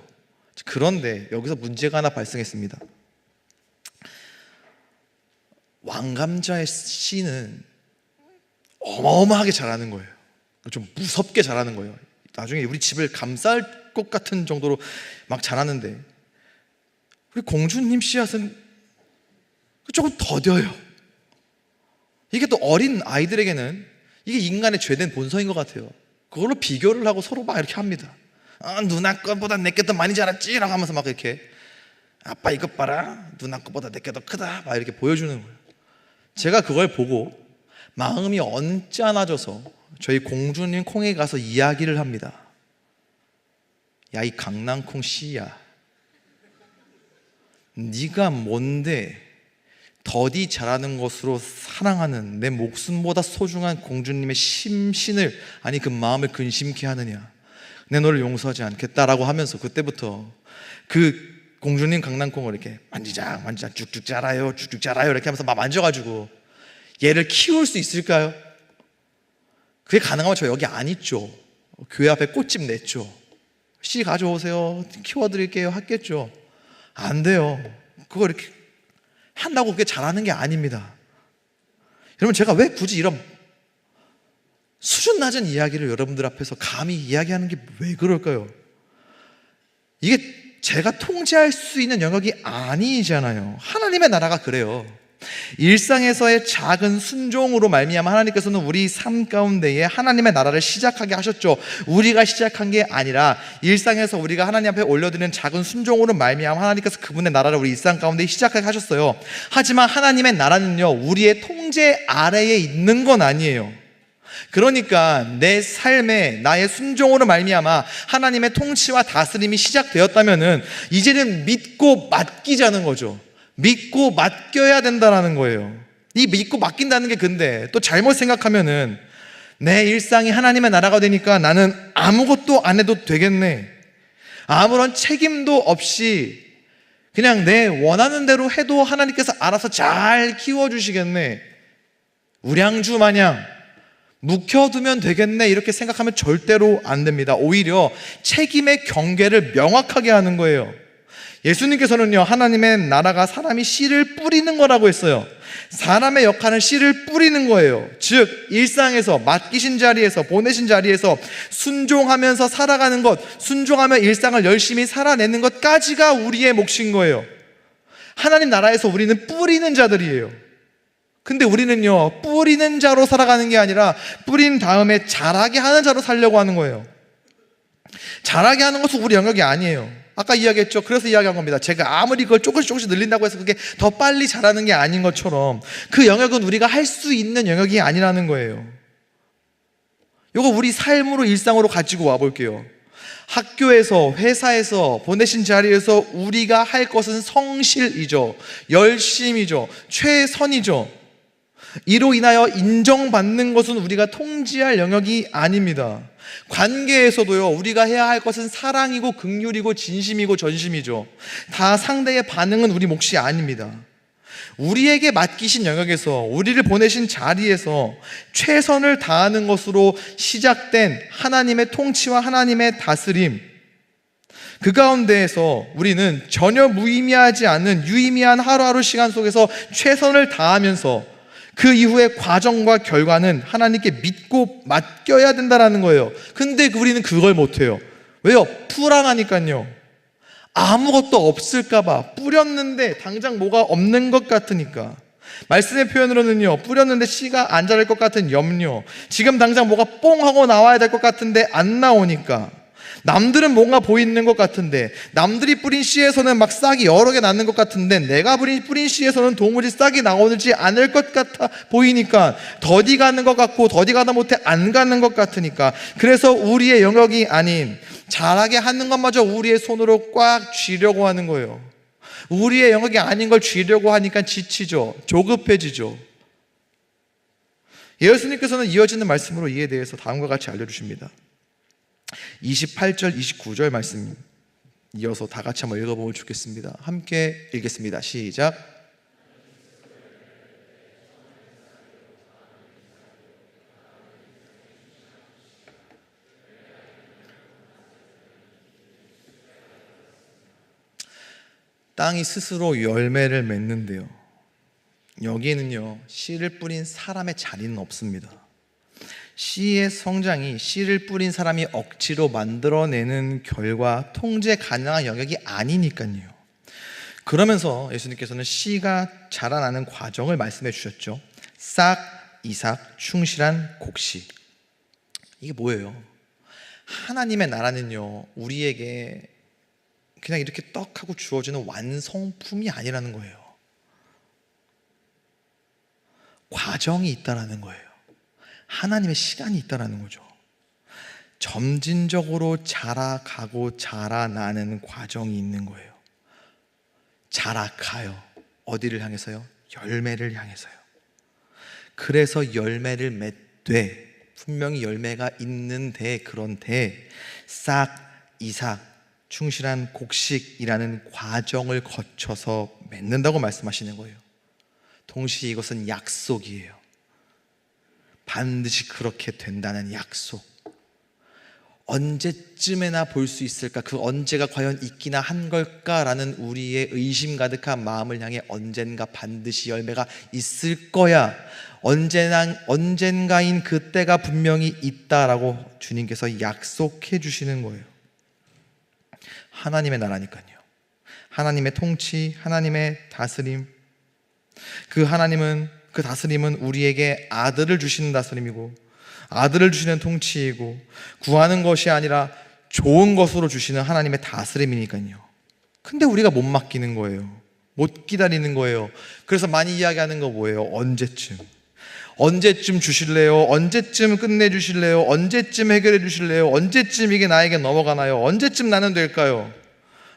그런데 여기서 문제가 하나 발생했습니다. 왕감자의 씨는 어마어마하게 자라는 거예요. 좀 무섭게 자라는 거예요. 나중에 우리 집을 감쌀 것 같은 정도로 막 자라는데, 우리 공주님 씨앗은 조금 더뎌요. 이게 또 어린 아이들에게는 이게 인간의 죄된 본성인 것 같아요. 그걸로 비교를 하고 서로 막 이렇게 합니다. 누나 것보다 내 게 더 많이 자랐지? 라고 하면서 막 이렇게, 아빠 이것 봐라, 누나 것보다 내 게 더 크다, 막 이렇게 보여주는 거예요. 제가 그걸 보고 마음이 언짢아져서 저희 공주님 콩에 가서 이야기를 합니다. 야, 이 강낭콩 씨야, 네가 뭔데 더디 잘하는 것으로 사랑하는 내 목숨보다 소중한 공주님의 심신을, 아니 그 마음을 근심케 하느냐. 내 너를 용서하지 않겠다라고 하면서 그때부터 그 공주님 강낭콩을 이렇게 만지작 쭉쭉 자라요, 쭉쭉 자라요 이렇게 하면서 막 만져가지고 얘를 키울 수 있을까요? 그게 가능하면 저 여기 안 있죠. 교회 앞에 꽃집 냈죠. 씨 가져오세요, 키워드릴게요 했겠죠. 안 돼요. 그거 이렇게 한다고 그게 잘하는 게 아닙니다. 여러분, 제가 왜 굳이 이런 수준 낮은 이야기를 여러분들 앞에서 감히 이야기하는 게 왜 그럴까요? 이게 제가 통제할 수 있는 영역이 아니잖아요. 하나님의 나라가 그래요. 일상에서의 작은 순종으로 말미암아 하나님께서는 우리 삶 가운데에 하나님의 나라를 시작하게 하셨죠. 우리가 시작한 게 아니라 일상에서 우리가 하나님 앞에 올려드리는 작은 순종으로 말미암아 하나님께서 그분의 나라를 우리 일상 가운데 시작하게 하셨어요. 하지만 하나님의 나라는요, 우리의 통제 아래에 있는 건 아니에요. 그러니까 내 삶에 나의 순종으로 말미암아 하나님의 통치와 다스림이 시작되었다면은 이제는 믿고 맡기자는 거죠. 믿고 맡겨야 된다는 거예요. 이 믿고 맡긴다는 게 근데 또 잘못 생각하면은 내 일상이 하나님의 나라가 되니까 나는 아무것도 안 해도 되겠네, 아무런 책임도 없이 그냥 내 원하는 대로 해도 하나님께서 알아서 잘 키워주시겠네, 우량주 마냥 묵혀두면 되겠네 이렇게 생각하면 절대로 안 됩니다. 오히려 책임의 경계를 명확하게 하는 거예요. 예수님께서는요, 하나님의 나라가 사람이 씨를 뿌리는 거라고 했어요. 사람의 역할은 씨를 뿌리는 거예요. 즉 일상에서 맡기신 자리에서 보내신 자리에서 순종하면서 살아가는 것, 순종하며 일상을 열심히 살아내는 것까지가 우리의 몫인 거예요. 하나님 나라에서 우리는 뿌리는 자들이에요. 근데 우리는요, 뿌리는 자로 살아가는 게 아니라 뿌린 다음에 자라게 하는 자로 살려고 하는 거예요. 자라게 하는 것은 우리 영역이 아니에요. 아까 이야기했죠. 그래서 이야기한 겁니다. 제가 아무리 그걸 조금씩 늘린다고 해서 그게 더 빨리 자라는 게 아닌 것처럼 그 영역은 우리가 할 수 있는 영역이 아니라는 거예요. 이거 우리 삶으로, 일상으로 가지고 와볼게요. 학교에서, 회사에서, 보내신 자리에서 우리가 할 것은 성실이죠, 열심이죠, 최선이죠. 이로 인하여 인정받는 것은 우리가 통제할 영역이 아닙니다. 관계에서도요, 우리가 해야 할 것은 사랑이고 긍휼이고 진심이고 전심이죠. 다 상대의 반응은 우리 몫이 아닙니다. 우리에게 맡기신 영역에서, 우리를 보내신 자리에서 최선을 다하는 것으로 시작된 하나님의 통치와 하나님의 다스림, 그 가운데에서 우리는 전혀 무의미하지 않은 유의미한 하루하루 시간 속에서 최선을 다하면서 그 이후의 과정과 결과는 하나님께 믿고 맡겨야 된다는 거예요. 근데 우리는 그걸 못해요. 왜요? 불안하니까요. 아무것도 없을까봐, 뿌렸는데 당장 뭐가 없는 것 같으니까. 말씀의 표현으로는요, 뿌렸는데 씨가 안 자랄 것 같은 염려, 지금 당장 뭐가 뽕 하고 나와야 될 것 같은데 안 나오니까, 남들은 뭔가 보이는 것 같은데, 남들이 뿌린 씨에서는 막 싹이 여러 개 나는 것 같은데 내가 뿌린 씨에서는 도무지 싹이 나오지 않을 것 같아 보이니까 더디 가는 것 같고 더디 가다 못해 안 가는 것 같으니까, 그래서 우리의 영역이 아닌 자라게 하는 것마저 우리의 손으로 꽉 쥐려고 하는 거예요. 우리의 영역이 아닌 걸 쥐려고 하니까 지치죠, 조급해지죠. 예수님께서는 이어지는 말씀으로 이에 대해서 다음과 같이 알려주십니다. 28절 29절 말씀 이어서 다 같이 한번 읽어보면 좋겠습니다. 함께 읽겠습니다. 시작. 땅이 스스로 열매를 맺는데요, 여기에는요, 씨를 뿌린 사람의 자리는 없습니다. 씨의 성장이 씨를 뿌린 사람이 억지로 만들어내는 결과, 통제 가능한 영역이 아니니까요. 그러면서 예수님께서는 씨가 자라나는 과정을 말씀해 주셨죠. 싹, 이삭, 충실한 곡씨. 이게 뭐예요? 하나님의 나라는요, 우리에게 그냥 이렇게 떡 하고 주어지는 완성품이 아니라는 거예요. 과정이 있다라는 거예요. 하나님의 시간이 있다라는 거죠. 점진적으로 자라가고 자라나는 과정이 있는 거예요. 자라가요. 어디를 향해서요? 열매를 향해서요. 그래서 열매를 맺되, 분명히 열매가 있는데, 그런데 싹, 이삭, 충실한 곡식이라는 과정을 거쳐서 맺는다고 말씀하시는 거예요. 동시에 이것은 약속이에요. 반드시 그렇게 된다는 약속. 언제쯤에나 볼 수 있을까? 그 언제가 과연 있기나 한 걸까라는 우리의 의심 가득한 마음을 향해 언젠가 반드시 열매가 있을 거야, 언젠가인 그때가 분명히 있다라고 주님께서 약속해 주시는 거예요. 하나님의 나라니까요. 하나님의 통치, 하나님의 다스림. 그 다스림은 우리에게 아들을 주시는 다스림이고, 아들을 주시는 통치이고, 구하는 것이 아니라 좋은 것으로 주시는 하나님의 다스림이니까요. 근데 우리가 못 맡기는 거예요. 못 기다리는 거예요. 그래서 많이 이야기하는 거 뭐예요? 언제쯤 주실래요? 언제쯤 끝내주실래요? 언제쯤 해결해 주실래요? 언제쯤 이게 나에게 넘어가나요? 언제쯤 나는 될까요?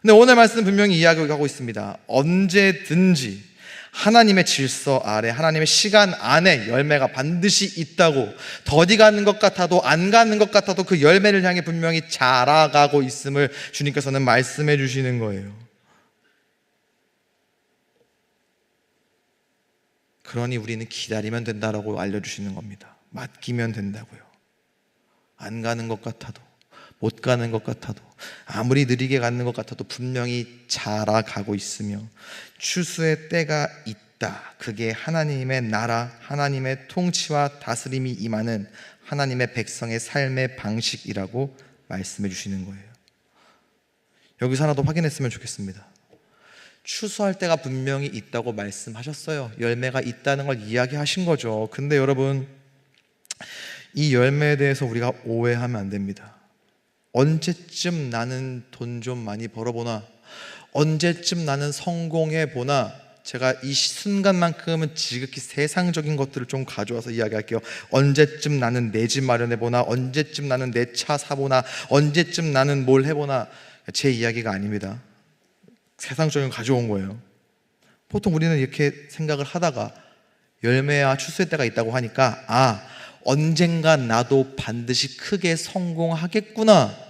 근데 오늘 말씀은 분명히 이야기하고 있습니다. 언제든지 하나님의 질서 아래, 하나님의 시간 안에 열매가 반드시 있다고, 더디 가는 것 같아도 안 가는 것 같아도 그 열매를 향해 분명히 자라가고 있음을 주님께서는 말씀해 주시는 거예요. 그러니 우리는 기다리면 된다라고 알려주시는 겁니다. 맡기면 된다고요. 안 가는 것 같아도, 못 가는 것 같아도, 아무리 느리게 가는 것 같아도 분명히 자라가고 있으며 추수의 때가 있다. 그게 하나님의 나라, 하나님의 통치와 다스림이 임하는 하나님의 백성의 삶의 방식이라고 말씀해 주시는 거예요. 여기서 하나 더 확인했으면 좋겠습니다. 추수할 때가 분명히 있다고 말씀하셨어요. 열매가 있다는 걸 이야기하신 거죠. 근데 여러분, 이 열매에 대해서 우리가 오해하면 안 됩니다. 언제쯤 나는 돈 좀 많이 벌어보나, 언제쯤 나는 성공해보나. 제가 이 순간만큼은 지극히 세상적인 것들을 좀 가져와서 이야기할게요. 언제쯤 나는 내 집 마련해보나, 언제쯤 나는 내 차 사보나, 언제쯤 나는 뭘 해보나. 제 이야기가 아닙니다. 세상적인 거 가져온 거예요. 보통 우리는 이렇게 생각을 하다가 열매와 추수의 때가 있다고 하니까, 언젠가 나도 반드시 크게 성공하겠구나.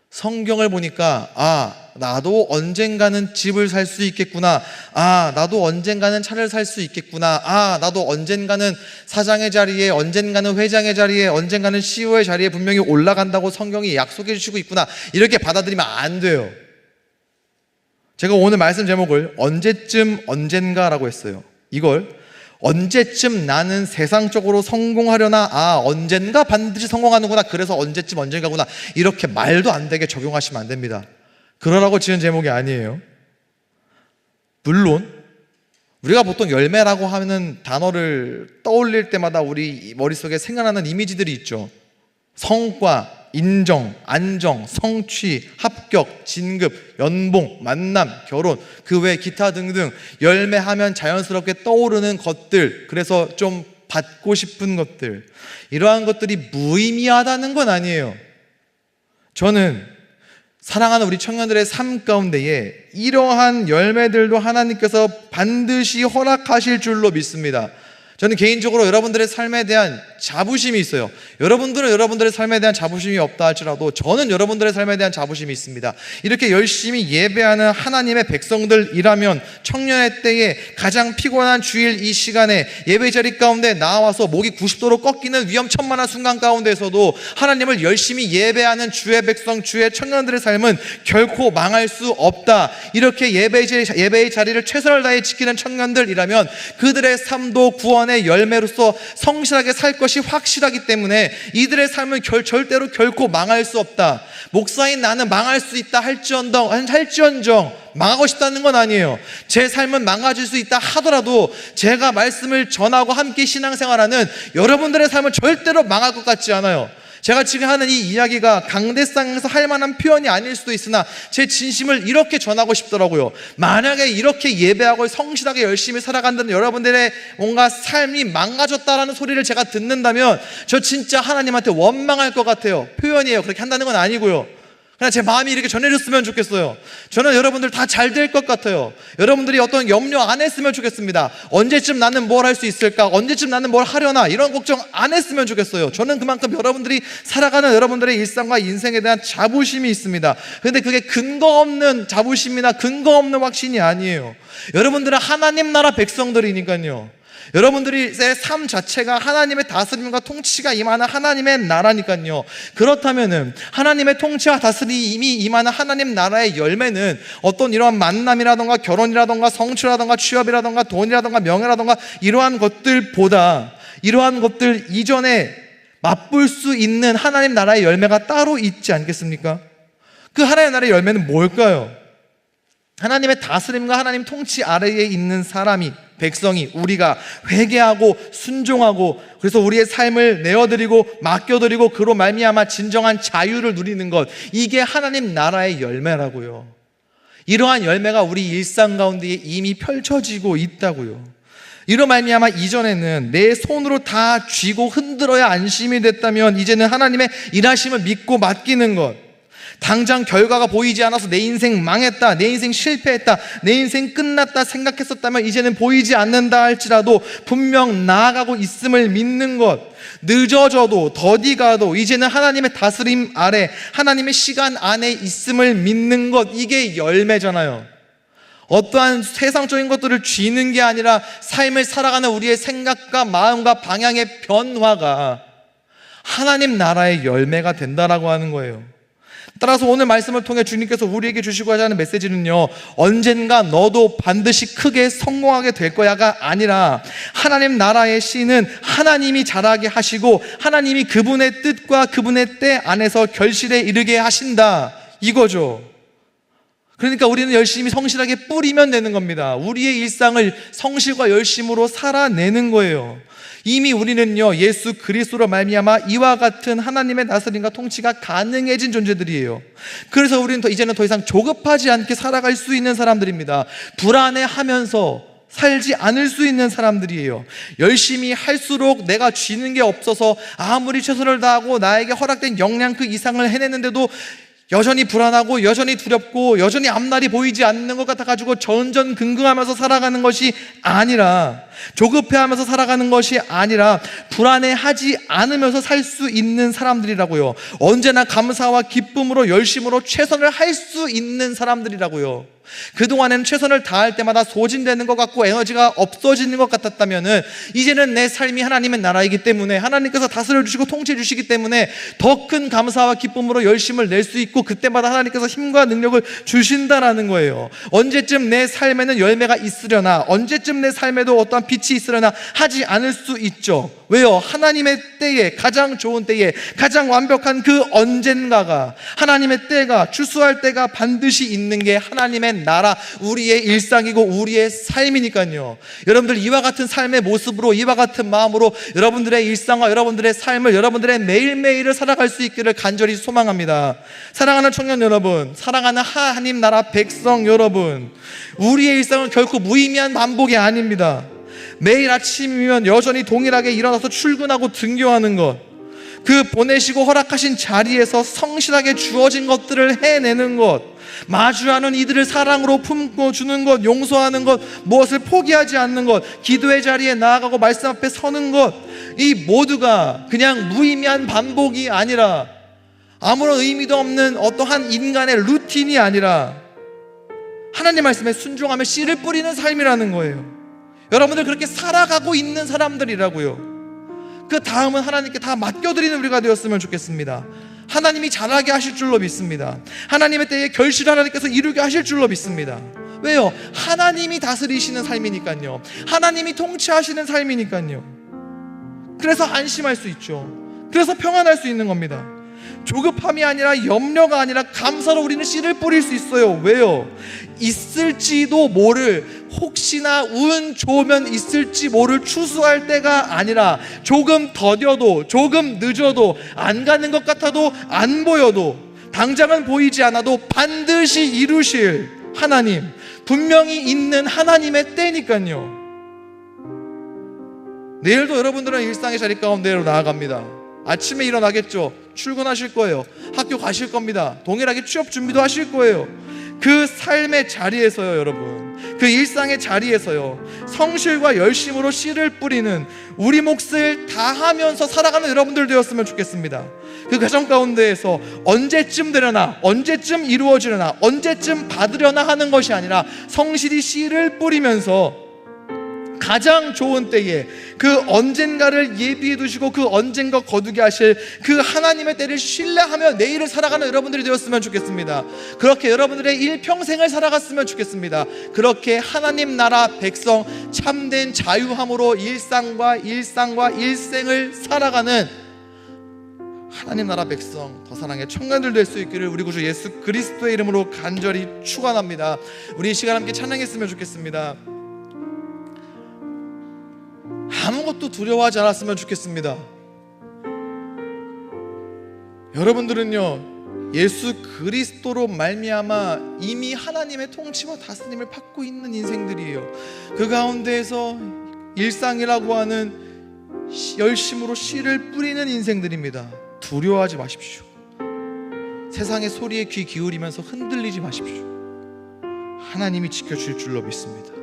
성경을 보니까 나도 언젠가는 집을 살 수 있겠구나. 나도 언젠가는 차를 살 수 있겠구나. 나도 언젠가는 사장의 자리에, 언젠가는 회장의 자리에, 언젠가는 CEO의 자리에 분명히 올라간다고 성경이 약속해 주시고 있구나. 이렇게 받아들이면 안 돼요. 제가 오늘 말씀 제목을 언제쯤 언젠가라고 했어요. 이걸 언제쯤 나는 세상적으로 성공하려나, 언젠가 반드시 성공하는구나, 그래서 언제쯤 언젠가구나, 이렇게 말도 안 되게 적용하시면 안 됩니다. 그러라고 지은 제목이 아니에요. 물론 우리가 보통 열매라고 하는 단어를 떠올릴 때마다 우리 머릿속에 생각나는 이미지들이 있죠. 성과, 인정, 안정, 성취, 합격, 진급, 연봉, 만남, 결혼, 그 외 기타 등등 열매하면 자연스럽게 떠오르는 것들, 그래서 좀 받고 싶은 것들, 이러한 것들이 무의미하다는 건 아니에요. 저는 사랑하는 우리 청년들의 삶 가운데에 이러한 열매들도 하나님께서 반드시 허락하실 줄로 믿습니다. 저는 개인적으로 여러분들의 삶에 대한 자부심이 있어요. 여러분들은 여러분들의 삶에 대한 자부심이 없다 할지라도 저는 여러분들의 삶에 대한 자부심이 있습니다. 이렇게 열심히 예배하는 하나님의 백성들이라면 청년의 때에 가장 피곤한 주일 이 시간에 예배 자리 가운데 나와서 목이 90도로 꺾이는 위험천만한 순간 가운데서도 하나님을 열심히 예배하는 주의 백성, 주의 청년들의 삶은 결코 망할 수 없다. 이렇게 예배의 자리를 최선을 다해 지키는 청년들이라면 그들의 삶도 구원의 열매로서 성실하게 살 것이 확실하기 때문에 이들의 삶은 절대로 결코 망할 수 없다. 목사인 나는 망할 수 있다 할지언정 망하고 싶다는 건 아니에요. 제 삶은 망가질 수 있다 하더라도 제가 말씀을 전하고 함께 신앙생활하는 여러분들의 삶은 절대로 망할 것 같지 않아요. 제가 지금 하는 이 이야기가 강대상에서 할 만한 표현이 아닐 수도 있으나 제 진심을 이렇게 전하고 싶더라고요. 만약에 이렇게 예배하고 성실하게 열심히 살아간다는 여러분들의 뭔가 삶이 망가졌다라는 소리를 제가 듣는다면 저 진짜 하나님한테 원망할 것 같아요. 표현이에요. 그렇게 한다는 건 아니고요. 그냥 제 마음이 이렇게 전해졌으면 좋겠어요. 저는 여러분들 다 잘 될 것 같아요. 여러분들이 어떤 염려 안 했으면 좋겠습니다. 언제쯤 나는 뭘 할 수 있을까? 언제쯤 나는 뭘 하려나? 이런 걱정 안 했으면 좋겠어요. 저는 그만큼 여러분들이 살아가는 여러분들의 일상과 인생에 대한 자부심이 있습니다. 그런데 그게 근거 없는 자부심이나 근거 없는 확신이 아니에요. 여러분들은 하나님 나라 백성들이니까요. 여러분들의 삶 자체가 하나님의 다스림과 통치가 임하는 하나님의 나라니까요. 그렇다면은 하나님의 통치와 다스림이 임하는 하나님 나라의 열매는 어떤 이러한 만남이라던가 결혼이라던가 성취라던가 취업이라던가 돈이라던가 명예라던가 이러한 것들보다 이러한 것들 이전에 맛볼 수 있는 하나님 나라의 열매가 따로 있지 않겠습니까? 그 하나님 나라의 열매는 뭘까요? 하나님의 다스림과 하나님 통치 아래에 있는 사람이, 백성이, 우리가 회개하고 순종하고 그래서 우리의 삶을 내어드리고 맡겨드리고 그로 말미암아 진정한 자유를 누리는 것, 이게 하나님 나라의 열매라고요. 이러한 열매가 우리 일상 가운데 이미 펼쳐지고 있다고요. 이로 말미암아 이전에는 내 손으로 다 쥐고 흔들어야 안심이 됐다면 이제는 하나님의 일하심을 믿고 맡기는 것, 당장 결과가 보이지 않아서 내 인생 망했다, 내 인생 실패했다, 내 인생 끝났다 생각했었다면 이제는 보이지 않는다 할지라도 분명 나아가고 있음을 믿는 것, 늦어져도 더디 가도 이제는 하나님의 다스림 아래 하나님의 시간 안에 있음을 믿는 것, 이게 열매잖아요. 어떠한 세상적인 것들을 쥐는 게 아니라 삶을 살아가는 우리의 생각과 마음과 방향의 변화가 하나님 나라의 열매가 된다라고 하는 거예요. 따라서 오늘 말씀을 통해 주님께서 우리에게 주시고자 하는 메시지는요, 언젠가 너도 반드시 크게 성공하게 될 거야가 아니라 하나님 나라의 씨는 하나님이 자라게 하시고 하나님이 그분의 뜻과 그분의 때 안에서 결실에 이르게 하신다, 이거죠. 그러니까 우리는 열심히 성실하게 뿌리면 되는 겁니다. 우리의 일상을 성실과 열심으로 살아내는 거예요. 이미 우리는요, 예수 그리스도로 말미암아 이와 같은 하나님의 다스림과 통치가 가능해진 존재들이에요. 그래서 우리는 이제는 더 이상 조급하지 않게 살아갈 수 있는 사람들입니다. 불안해하면서 살지 않을 수 있는 사람들이에요. 열심히 할수록 내가 쥐는 게 없어서 아무리 최선을 다하고 나에게 허락된 역량 그 이상을 해내는데도 여전히 불안하고 여전히 두렵고 여전히 앞날이 보이지 않는 것 같아가지고 전전긍긍하면서 살아가는 것이 아니라, 조급해하면서 살아가는 것이 아니라 불안해하지 않으면서 살 수 있는 사람들이라고요. 언제나 감사와 기쁨으로 열심으로 최선을 할 수 있는 사람들이라고요. 그동안에는 최선을 다할 때마다 소진되는 것 같고 에너지가 없어지는 것 같았다면은 이제는 내 삶이 하나님의 나라이기 때문에 하나님께서 다스려 주시고 통치해 주시기 때문에 더 큰 감사와 기쁨으로 열심을 낼 수 있고 그때마다 하나님께서 힘과 능력을 주신다라는 거예요. 언제쯤 내 삶에는 열매가 있으려나, 언제쯤 내 삶에도 어떠한 빛이 있으려나 하지 않을 수 있죠. 왜요? 하나님의 때에, 가장 좋은 때에, 가장 완벽한 그 언젠가가, 하나님의 때가, 추수할 때가 반드시 있는 게 하나님의 나라, 우리의 일상이고 우리의 삶이니까요. 여러분들 이와 같은 삶의 모습으로, 이와 같은 마음으로 여러분들의 일상과 여러분들의 삶을, 여러분들의 매일매일을 살아갈 수 있기를 간절히 소망합니다. 사랑하는 청년 여러분, 사랑하는 하나님 나라 백성 여러분, 우리의 일상은 결코 무의미한 반복이 아닙니다. 매일 아침이면 여전히 동일하게 일어나서 출근하고 등교하는 것, 그 보내시고 허락하신 자리에서 성실하게 주어진 것들을 해내는 것, 마주하는 이들을 사랑으로 품고 주는 것, 용서하는 것, 무엇을 포기하지 않는 것, 기도의 자리에 나아가고 말씀 앞에 서는 것, 이 모두가 그냥 무의미한 반복이 아니라 아무런 의미도 없는 어떠한 인간의 루틴이 아니라 하나님 말씀에 순종하며 씨를 뿌리는 삶이라는 거예요. 여러분들 그렇게 살아가고 있는 사람들이라고요. 그 다음은 하나님께 다 맡겨드리는 우리가 되었으면 좋겠습니다. 하나님이 잘하게 하실 줄로 믿습니다. 하나님의 때에 결실을 하나님께서 이루게 하실 줄로 믿습니다. 왜요? 하나님이 다스리시는 삶이니까요. 하나님이 통치하시는 삶이니까요. 그래서 안심할 수 있죠. 그래서 평안할 수 있는 겁니다. 조급함이 아니라 염려가 아니라 감사로 우리는 씨를 뿌릴 수 있어요. 왜요? 있을지도 모를 혹시나 운 좋으면 있을지 모를 추수할 때가 아니라 조금 더뎌도 조금 늦어도 안 가는 것 같아도 안 보여도 당장은 보이지 않아도 반드시 이루실 하나님, 분명히 있는 하나님의 때니까요. 내일도 여러분들은 일상의 자리 가운데로 나아갑니다. 아침에 일어나겠죠. 출근하실 거예요. 학교 가실 겁니다. 동일하게 취업 준비도 하실 거예요. 그 삶의 자리에서요, 여러분, 그 일상의 자리에서요, 성실과 열심으로 씨를 뿌리는 우리 몫을 다하면서 살아가는 여러분들 되었으면 좋겠습니다. 그 과정 가운데에서 언제쯤 되려나, 언제쯤 이루어지려나, 언제쯤 받으려나 하는 것이 아니라 성실히 씨를 뿌리면서 가장 좋은 때에 그 언젠가를 예비해 두시고 그 언젠가 거두게 하실 그 하나님의 때를 신뢰하며 내일을 살아가는 여러분들이 되었으면 좋겠습니다. 그렇게 여러분들의 일평생을 살아갔으면 좋겠습니다. 그렇게 하나님 나라 백성 참된 자유함으로 일상과 일생을 살아가는 하나님 나라 백성, 더 사랑의 청년들 될 수 있기를 우리 구주 예수 그리스도의 이름으로 간절히 축원합니다. 우리 이 시간 함께 찬양했으면 좋겠습니다. 아무것도 두려워하지 않았으면 좋겠습니다. 여러분들은요, 예수 그리스도로 말미암아 이미 하나님의 통치와 다스림을 받고 있는 인생들이에요. 그 가운데에서 일상이라고 하는 열심으로 씨를 뿌리는 인생들입니다. 두려워하지 마십시오. 세상의 소리에 귀 기울이면서 흔들리지 마십시오. 하나님이 지켜줄 줄로 믿습니다.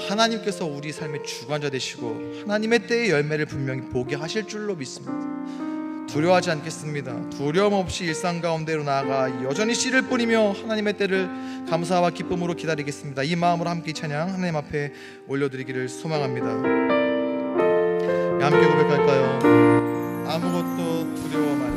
하나님께서 우리 삶의 주관자 되시고 하나님의 때의 열매를 분명히 보게 하실 줄로 믿습니다. 두려워하지 않겠습니다. 두려움 없이 일상 가운데로 나아가 여전히 씨를 뿌리며 하나님의 때를 감사와 기쁨으로 기다리겠습니다. 이 마음으로 함께 찬양 하나님 앞에 올려드리기를 소망합니다. 함께 고백할까요? 아무것도 두려워 말라.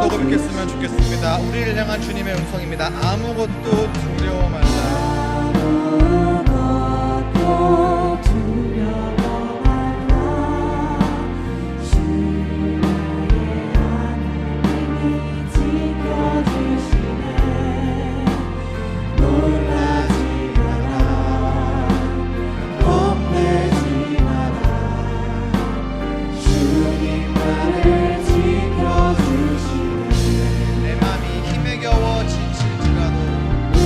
고백했으면 좋겠습니다. 우리를 향한 주님의 음성입니다. 아무것도 두려워 말라. 아무것도 두려워 말라. 주 나의 하나님이 지켜주시네. 놀라지 마라. 겁내지 마라. 주님 나를 지켜주시네. 내 맘이 힘에 겨워 지칠지라도 내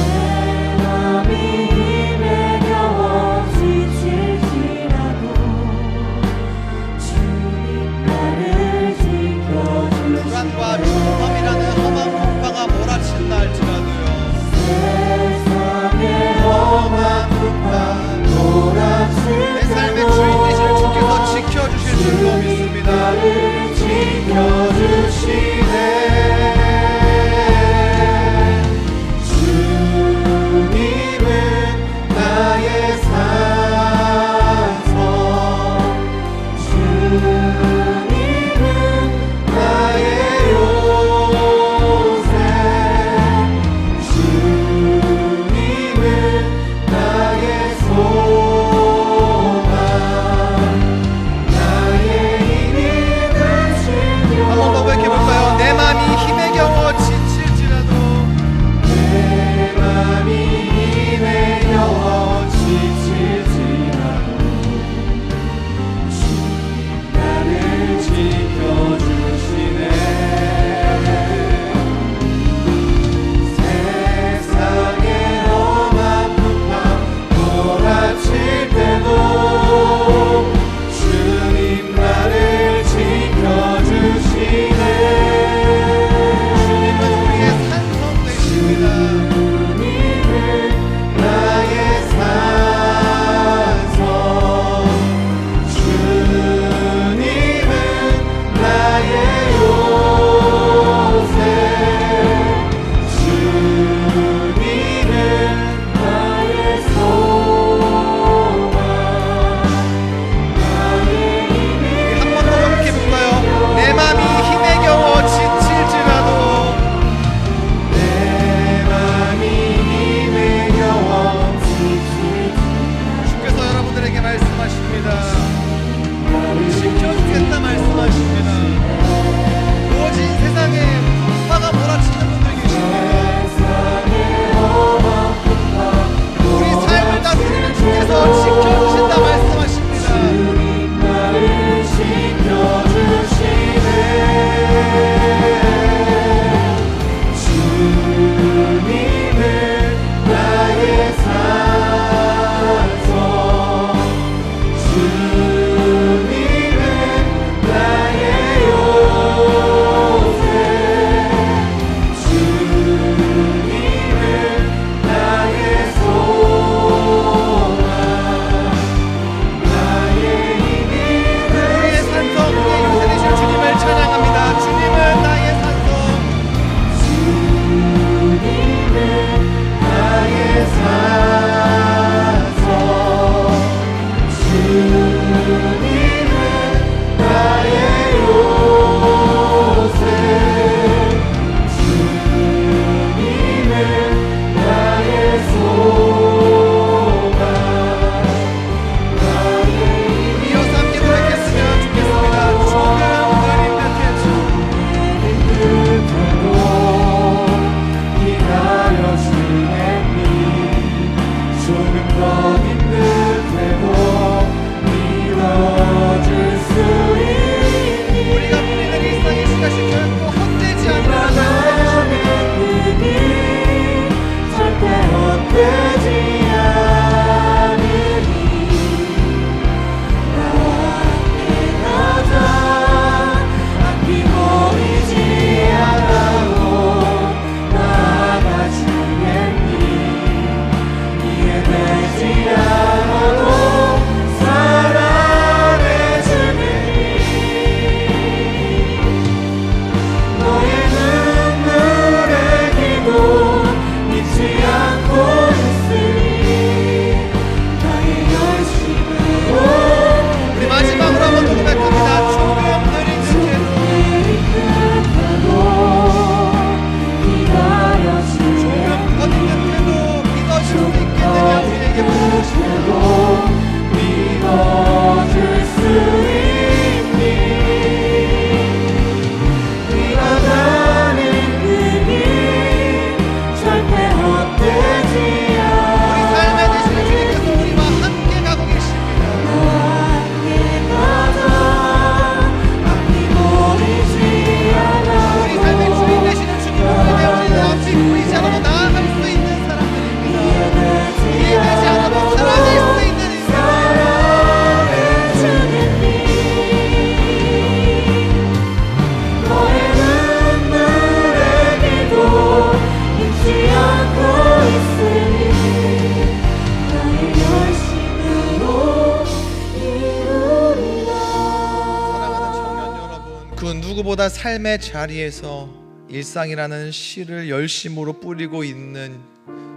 날마다 삶의 자리에서 일상이라는 씨를 열심으로 뿌리고 있는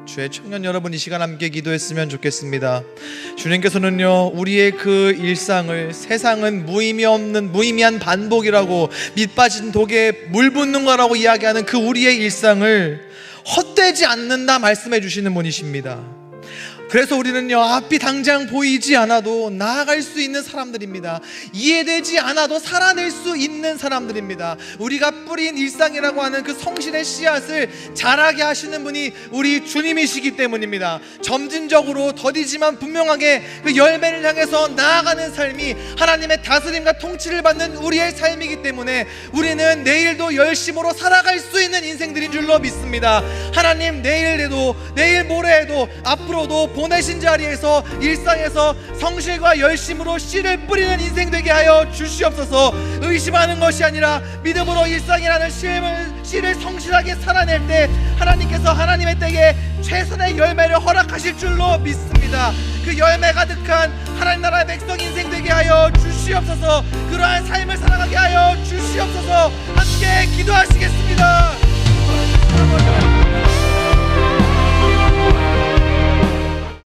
주의 청년 여러분, 이 시간 함께 기도했으면 좋겠습니다. 주님께서는요, 우리의 그 일상을 세상은 무의미한 반복이라고, 밑 빠진 독에 물 붓는 거라고 이야기하는 그 우리의 일상을 헛되지 않는다 말씀해 주시는 분이십니다. 그래서 우리는요, 앞이 당장 보이지 않아도 나아갈 수 있는 사람들입니다. 이해되지 않아도 살아낼 수 있는 사람들입니다. 우리가 뿌린 일상이라고 하는 그 성실의 씨앗을 자라게 하시는 분이 우리 주님이시기 때문입니다. 점진적으로 더디지만 분명하게 그 열매를 향해서 나아가는 삶이 하나님의 다스림과 통치를 받는 우리의 삶이기 때문에 우리는 내일도 열심으로 살아갈 수 있는 인생들인 줄로 믿습니다. 하나님, 내일에도, 내일 모레에도, 앞으로도 보내신 자리에서, 일상에서 성실과 열심으로 씨를 뿌리는 인생 되게 하여 주시옵소서. 의심하는 것이 아니라 믿음으로 일상이라는 씨를 성실하게 살아낼 때 하나님께서 하나님의 때에 최선의 열매를 허락하실 줄로 믿습니다. 그 열매 가득한 하나님 나라의 백성 인생 되게 하여 주시옵소서. 그러한 삶을 살아가게 하여 주시옵소서. 함께 기도하시겠습니다.